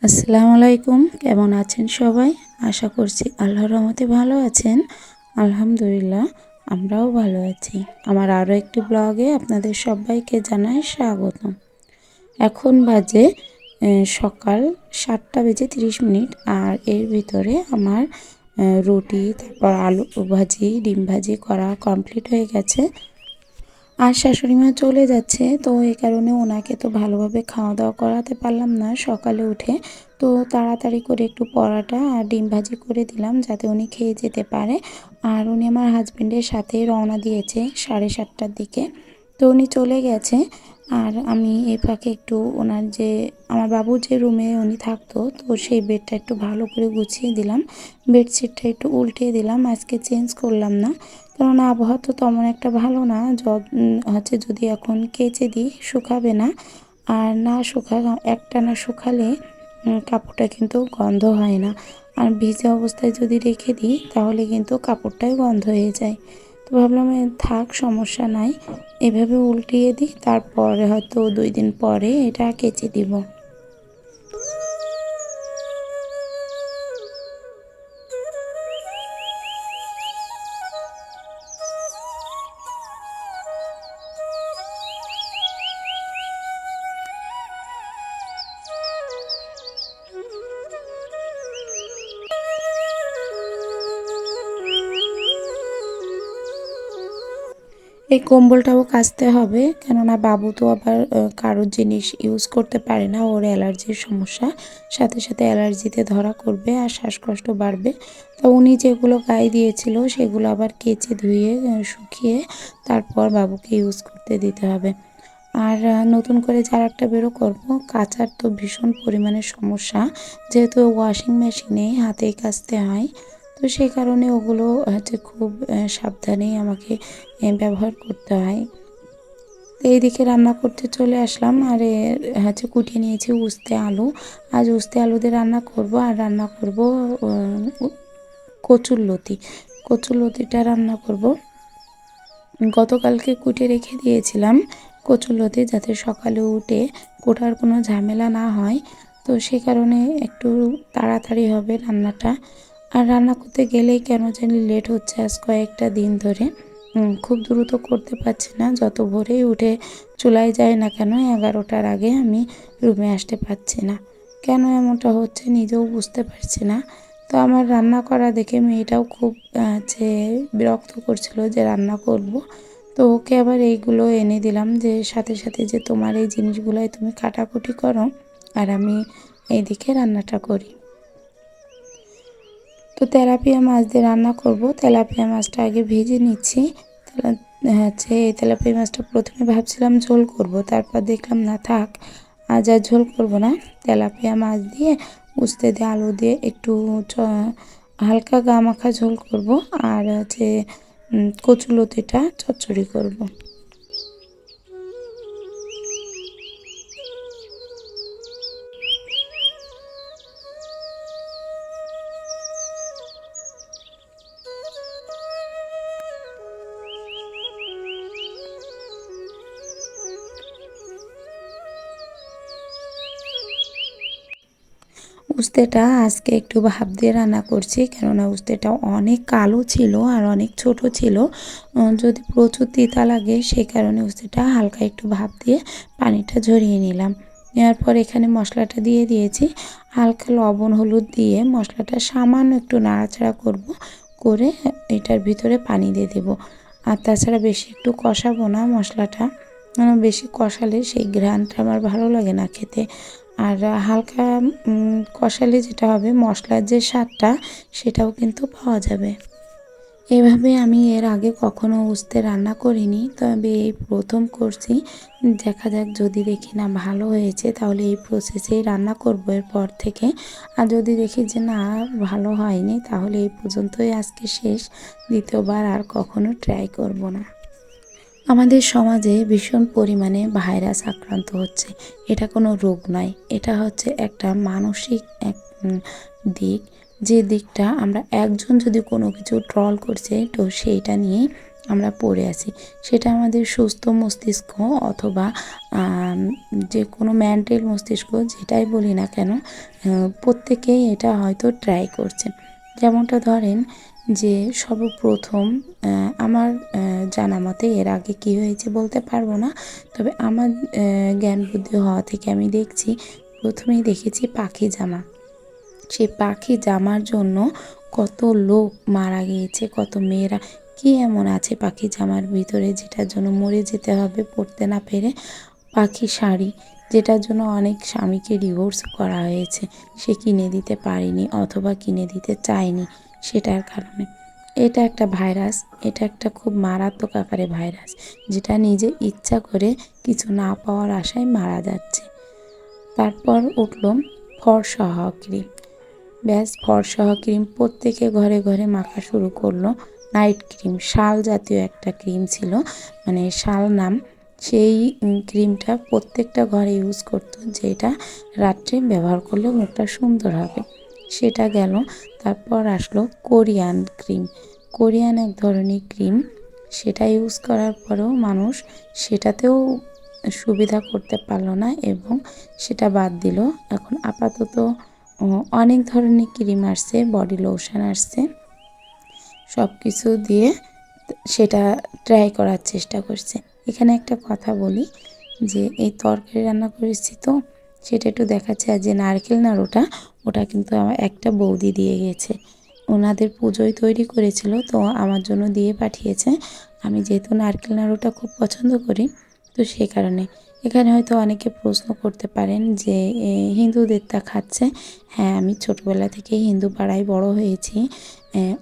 আসসালামু আলাইকুম। কেমন আছেন সবাই? আশা করছি আল্লাহর রহমতে ভালো আছেন। আলহামদুলিল্লাহ আমরাও ভালো আছি। আমার আরও একটি ব্লগে আপনাদের সবাইকে জানাই স্বাগতম। এখন বাজে সকাল 7:30 আর এর ভিতরে আমার রুটি, তারপর আলু ভাজি, ডিম ভাজি করা কমপ্লিট হয়ে গেছে। আর শাশুড়ি মা চলে যাচ্ছে, তো এই কারণে ওনাকে তো ভালোভাবে খাওয়া দাওয়া করাতে পারলাম না সকালে উঠে। তো তাড়াতাড়ি করে একটু পরোটা আর ডিম ভাজি করে দিলাম যাতে উনি খেয়ে যেতে পারে। আর উনি আমার হাজবেন্ডের সাথে রওনা দিয়েছে 7:30টার দিকে। তো উনি চলে গেছে। আর আমি এই ফাঁকে একটু ওনার যে আমার বাবুর যে রুমে উনি থাকতো, তো সেই বেডটা একটু ভালো করে গুছিয়ে দিলাম। বেডশিটটা একটু উল্টিয়ে দিলাম, আজকে চেঞ্জ করলাম না, কারণ আবহাওয়া তো তেমন একটা ভালো না। যদি এখন কেচে দিই শুকাবে না, আর না একটানা শুকালে কাপড়টা কিন্তু গন্ধ হয় না। আর ভিজে অবস্থায় যদি রেখে দিই তাহলে কিন্তু কাপড়টাই গন্ধ হয়ে যায়। তো ভাবলাম থাক, সমস্যা নাই, এভাবে উল্টিয়ে দিই, তারপরে হয়তো 2 দিন পরে এটা কেচে দিব। এই কম্বলটাও কাচতে হবে, কেননা বাবু তো আবার কারোর জিনিস ইউজ করতে পারে না, ওর অ্যালার্জির সমস্যা, সাথে সাথে অ্যালার্জিতে ধরা করবে আর শ্বাসকষ্ট বাড়বে। তো উনি যেগুলো গায়ে দিয়েছিল সেগুলো আবার কেচে ধুয়ে শুকিয়ে তারপর বাবুকে ইউজ করতে দিতে হবে। আর নতুন করে যার একটা বেরো করব, কাচার তো ভীষণ পরিমাণে সমস্যা, যেহেতু ওয়াশিং মেশিনে হাতেই কাচতে হয়। তো সেই কারণে ওগুলো খুব সাবধানেই আমাকে ব্যবহার করতে হয়। তো এইদিকে রান্না করতে চলে আসলাম। আর কুটিয়ে নিয়েছি উস্তে আলু। আজ উস্তে আলু দিয়ে রান্না করব, আর রান্না করব কচুরলতি। কচুরলতিটা রান্না করব। গতকালকে কুটে রেখে দিয়েছিলাম কচুরলতি, যাতে সকালে উঠে কোটার কোনো ঝামেলা না হয়। তো সে কারণে একটু তাড়াতাড়ি হবে রান্নাটা। আর রান্না করতে গেলেই কেন জানি লেট হচ্ছে আজ কয়েকটা দিন ধরে। খুব দ্রুত করতে পারছি না, যত ভোরেই উঠে চুলায় যায় না কেন 11টার আগে আমি রুমে আসতে পারছি না। কেন এমনটা হচ্ছে নিজেও বুঝতে পারছি না। তো আমার রান্না করা দেখে মেয়েটাও খুব বিরক্ত করছিল যে রান্না করব। তো ওকে আবার এইগুলো এনে দিলাম, যে সাথে সাথে যে তোমার এই জিনিসগুলোই তুমি কাটাকুটি করো আর আমি এইদিকে রান্নাটা করি। তো তেলাপিয়া মাছ দিয়ে রান্না করব। তেলাপিয়া মাছটা আগে ভেজে নিচ্ছি। এই তেলাপিয়া মাছটা প্রথমে ভাবছিলাম ঝোল করব, তারপর দেখলাম না থাক, আজ আর ঝোল করব না। তেলাপিয়া মাছ দিয়ে উস্তে দিয়ে আলু দিয়ে একটু হালকা গা মাখা ঝোল করব, আর কচুলতিটা চচ্চড়ি করব। উস্তেটা আজকে একটু ভাপ দিয়ে রান্না করছি, কেননা উস্তেটা অনেক কালো ছিল আর অনেক ছোট ছিল। যদি প্রচুর তিতা লাগে সেই কারণে উস্তেটা হালকা একটু ভাপ দিয়ে পানিটা ঝরিয়ে নিলাম। নেওয়ার পর এখানে মশলাটা দিয়ে দিয়েছি, হালকা লবণ হলুদ দিয়ে মশলাটা সামান্য একটু নাড়াচাড়া করব, করে এটার ভিতরে পানি দিয়ে দেব। আর তাছাড়া বেশি একটু কষাবো না মশলাটা, বেশি কষালে সেই ঘ্রাণটা আমার ভালো লাগে না খেতে। আর হালকা কষালে যেটা হবে, মশলার যে স্বাদটা সেটাও কিন্তু পাওয়া যাবে। এভাবে আমি এর আগে কখনো উস্তে রান্না করিনি, তবে এই প্রথম করছি। দেখা যাক, যদি দেখি না ভালো হয়েছে তাহলে এই প্রসেসেই রান্না করব এরপর থেকে। আর যদি দেখি যে না ভালো হয়নি তাহলে এই পর্যন্তই আজকে শেষ, দ্বিতীয়বার আর কখনো ট্রাই করব না। আমাদের সমাজে ভীষণ পরিমাণে ভাইরাস আক্রান্ত হচ্ছে। এটা কোনো রোগ নয়, এটা হচ্ছে একটা মানসিক এক দিক, যে দিকটা আমরা একজন যদি কোনো কিছু ট্রল করছে তো সেইটা নিয়েই আমরা পড়ে আছি। সেটা আমাদের সুস্থ মস্তিষ্ক অথবা যে কোনো মেন্টাল মস্তিষ্ক যেটাই বলি না কেন, প্রত্যেকেই এটা হয়তো ট্রাই করছে। যেমনটা ধরেন যে সর্বপ্রথম আমার জানা মতে এর আগে কী হয়েছে বলতে পারবো না, তবে আমার জ্ঞান বুদ্ধি হওয়া থেকে আমি দেখছি, প্রথমেই দেখেছি পাখি জামা। সেই পাখি জামার জন্য কত লোক মারা গিয়েছে, কত মেয়েরা। কি এমন আছে পাখি জামার ভিতরে যেটার জন্য মরে যেতে হবে পরতে না পেরে? পাখি শাড়ি, যেটার জন্য অনেক স্বামীকে ডিভোর্স করা হয়েছে, সে কিনে দিতে পারেনি অথবা কিনে দিতে চায়নি সেটার কারণে। এটা একটা ভাইরাস, এটা একটা খুব মারাত্মক আকারে ভাইরাস, যেটা নিজে ইচ্ছা করে কিছু না পাওয়ার আশায় মারা যাচ্ছে। তারপর উঠল ফর্সা হওয়া ক্রিম। ব্যাস, ফর্সা হওয়া ক্রিম প্রত্যেকে ঘরে ঘরে মাখা শুরু করলো। নাইট ক্রিম, শাল জাতীয় একটা ক্রিম ছিল, মানে শাল নাম। সেই ক্রিমটা প্রত্যেকটা ঘরে ইউজ করতো, যেটা রাত্রে ব্যবহার করলে মুখটা সুন্দর হবে। সেটা গেল। তারপর আসলো কোরিয়ান ক্রিম। কোরিয়ান এক ধরনের ক্রিম, সেটা ইউজ করার পরেও মানুষ সেটাতেও সুবিধা করতে পারলো না এবং সেটা বাদ দিল। এখন আপাতত অনেক ধরনের ক্রিম আসছে, বডি লোশন আসছে, সব কিছু দিয়ে সেটা ট্রাই করার চেষ্টা করছে। এখানে একটা কথা বলি যে এই তরকারি রান্না করেছি তো, সেটা একটু দেখাচ্ছে। আর যে নারকেল নাড়ুটা, ওটা কিন্তু আমার একটা বৌদি দিয়ে গেছে, ওনাদের পুজোয় তৈরি করেছিল, তো আমার জন্য দিয়ে পাঠিয়েছে। আমি যেহেতু নারকেল নাড়ুটা খুব পছন্দ করি, তো সে কারণে। এখানে হয়তো অনেকে প্রশ্ন করতে পারেন যে হিন্দুদের তা খাচ্ছে। হ্যাঁ, আমি ছোটোবেলা থেকেই হিন্দু পাড়ায় বড় হয়েছি।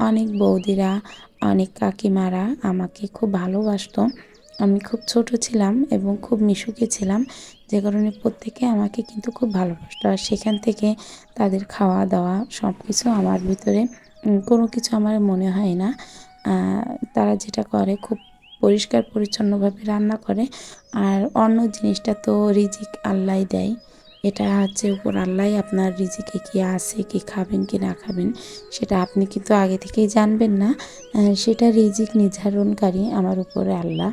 অনেক বৌদিরা, অনেক কাকিমারা আমাকে খুব ভালোবাসতো। আমি খুব ছোট ছিলাম এবং খুব মিশুকে ছিলাম, যে কারণে প্রত্যেকে আমাকে কিন্তু খুব ভালোবাসতো। আর সেখান থেকে তাদের খাওয়া দাওয়া সব কিছু আমার ভিতরে কোনো কিছু আমার মনে হয় না। তারা যেটা করে খুব পরিষ্কার পরিচ্ছন্নভাবে রান্না করে। আর অন্য জিনিসটা তো রিজিক আল্লাহ দেয়, এটা হচ্ছে উপর আল্লাহ আপনার রিজিকে কি আছে, কি খাবেন কি না খাবেন সেটা আপনি কিন্তু আগে থেকেই জানবেন না। সেটা রিজিক নির্ধারণকারী আমার উপরে আল্লাহ।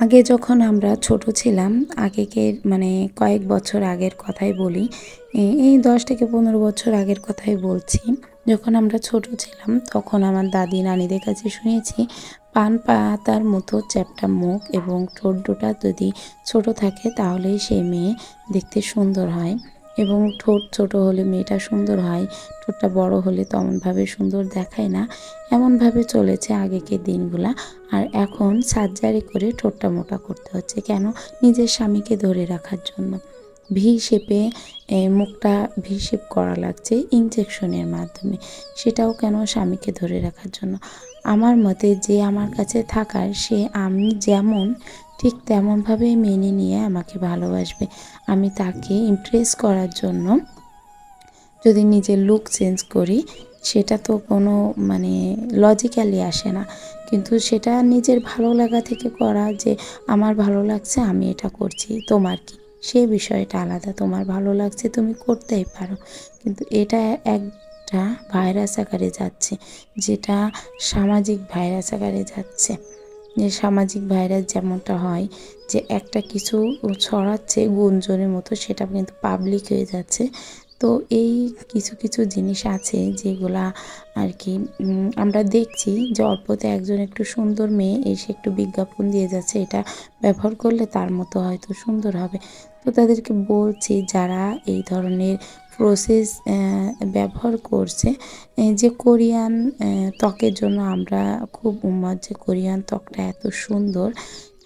আগে যখন আমরা ছোট ছিলাম, আগেকের মানে কয়েক বছর আগের কথাই বলি, এই 10 থেকে 15 বছর আগের কথাই বলছি। যখন আমরা ছোট ছিলাম তখন আমার দাদি নানিদের কাছে শুনেছি, পান পাতার মতো চ্যাপ্টা মুখ এবং ঠোঁট দুটা যদি ছোট থাকে তাহলেই সেই মেয়ে দেখতে সুন্দর হয়, এবং ঠোঁট ছোট হলে মেয়েটা সুন্দর হয়, ঠোঁটটা বড় হলে তেমনভাবে সুন্দর দেখায় না। এমনভাবে চলেছে আগেকের দিনগুলা। আর এখন সার্জারি করে ঠোঁটটা মোটা করতে হচ্ছে, কেন? নিজের স্বামীকে ধরে রাখার জন্য। ভি শেপে মুখটা ভি শেপ করা লাগছে ইনজেকশনের মাধ্যমে, সেটাও কেন? স্বামীকে ধরে রাখার জন্য। আমার মতে যে আমার কাছে থাকার, সে আমি যেমন ঠিক তেমনভাবেই মেনে নিয়ে আমাকে ভালোবাসবে। আমি তাকে ইমপ্রেস করার জন্য যদি নিজের লুক চেঞ্জ করি, সেটা তো কোনো মানে লজিক্যালি আসে না। কিন্তু সেটা নিজের ভালো লাগা থেকে করা, যে আমার ভালো লাগছে আমি এটা করছি, তোমার কি, সেই বিষয়টা আলাদা। তোমার ভালো লাগছে তুমি করতেই পারো, কিন্তু এটা একটা ভাইরাস আকারে যাচ্ছে, যেটা সামাজিক ভাইরাস আকারে যাচ্ছে। যে সামাজিক ভাইরাস যেমনটা হয়, যে একটা কিছু ছড়াচ্ছে গুঞ্জনের মতো, সেটা কিন্তু পাবলিক হয়ে যাচ্ছে। তো এই কিছু কিছু জিনিস আছে যেগুলা আর কি আমরা দেখছি, যে অল্পতে একজন একটু সুন্দর মেয়ে এসে একটু বিজ্ঞাপন দিয়ে যাচ্ছে, এটা ব্যবহার করলে তার মতো হয়তো সুন্দর হবে। তো তাদেরকে বলছি, যারা এই ধরনের প্রসেস ব্যবহার করছে, যে কোরিয়ান ত্বকের জন্য আমরা খুব উন্মাদ, যে কোরিয়ান ত্বকটা এত সুন্দর,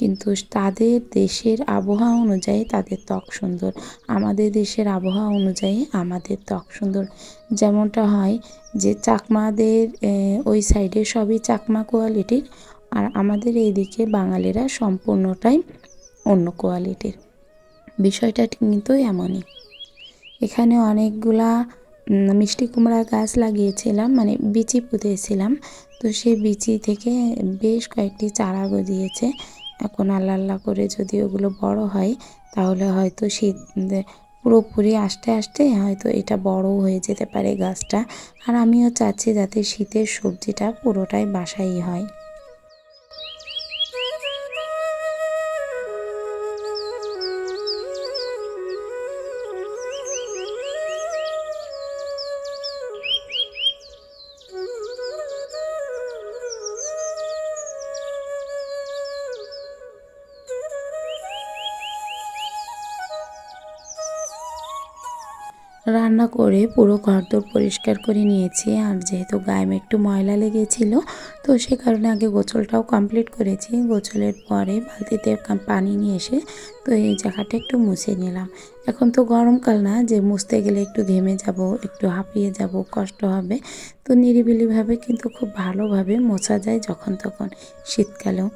কিন্তু তাদের দেশের আবহাওয়া অনুযায়ী তাদের ত্বক সুন্দর, আমাদের দেশের আবহাওয়া অনুযায়ী আমাদের ত্বক সুন্দর। যেমনটা হয় যে চাকমাদের ওই সাইডে সবই চাকমা কোয়ালিটির, আর আমাদের এইদিকে বাঙালিরা সম্পূর্ণটাই অন্য কোয়ালিটির। বিষয়টা কিন্তু এমনই। এখানে অনেকগুলা মিষ্টি কুমড়া গাছ লাগিয়েছিলাম, মানে বিচি পুঁতেছিলাম। তো সেই বিচি থেকে বেশ কয়েকটি চারা গজিয়েছে। এখন আল্লাহ আল্লাহ করে যদি ওগুলো বড় হয় তাহলে হয়তো শীত পুরোপুরি আস্তে আস্তে হয়তো এটা বড় হয়ে যেতে পারে গাছটা। আর আমিও চাচ্ছি যাতে শীতের সবজিটা পুরোটাই বাসাই হয়। রান্না করে পুরো ঘরদোর পরিষ্কার করে নিয়েছি। আর যেহেতু গায়ে একটু ময়লা লেগেছিল, তো সে কারণে আগে গোসলটাও কমপ্লিট করেছি। গোসলের পরে বালতিতে পানি নিয়ে এসে তো এই জায়গাটা একটু মুছে নিলাম। এখন তো গরমকাল না যে মুছতে গেলে একটু ঘেমে যাব, একটু হাঁপিয়ে যাব, কষ্ট হবে। তো নিরিবিলিভাবে কিন্তু খুব ভালোভাবে মোছা যায় যখন তখন, শীতকালেও।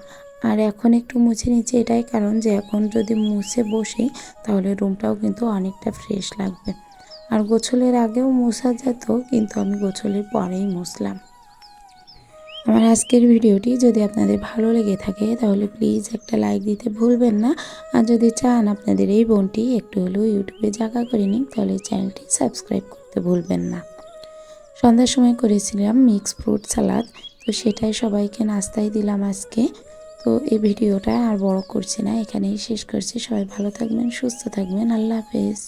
আর এখন একটু মুছে নিচ্ছি এটাই কারণ যে এখন যদি মুছে বসি তাহলে রুমটাও কিন্তু অনেকটা ফ্রেশ লাগবে। আর গোসলের আগেও মোছা যেত, কিন্তু আমি গোসলের পরেই মুছলাম। আমার আজকের ভিডিওটি যদি আপনাদের ভালো লেগে থাকে তাহলে প্লিজ একটা লাইক দিতে ভুলবেন না। আর যদি চান আপনাদের এই বোনটি একটু হলেও ইউটিউবে জায়গা করে নিন তাহলে চ্যানেলটি সাবস্ক্রাইব করতে ভুলবেন না। সন্ধ্যার সময় করেছিলাম মিক্স ফ্রুট সালাদ, তো সেটাই সবাইকে নাস্তায় দিলাম আজকে। তো এই ভিডিওটা আর বড় করছি না, এখানেই শেষ করছি। সবাই ভালো থাকবেন, সুস্থ থাকবেন, আল্লাহ হাফেজ।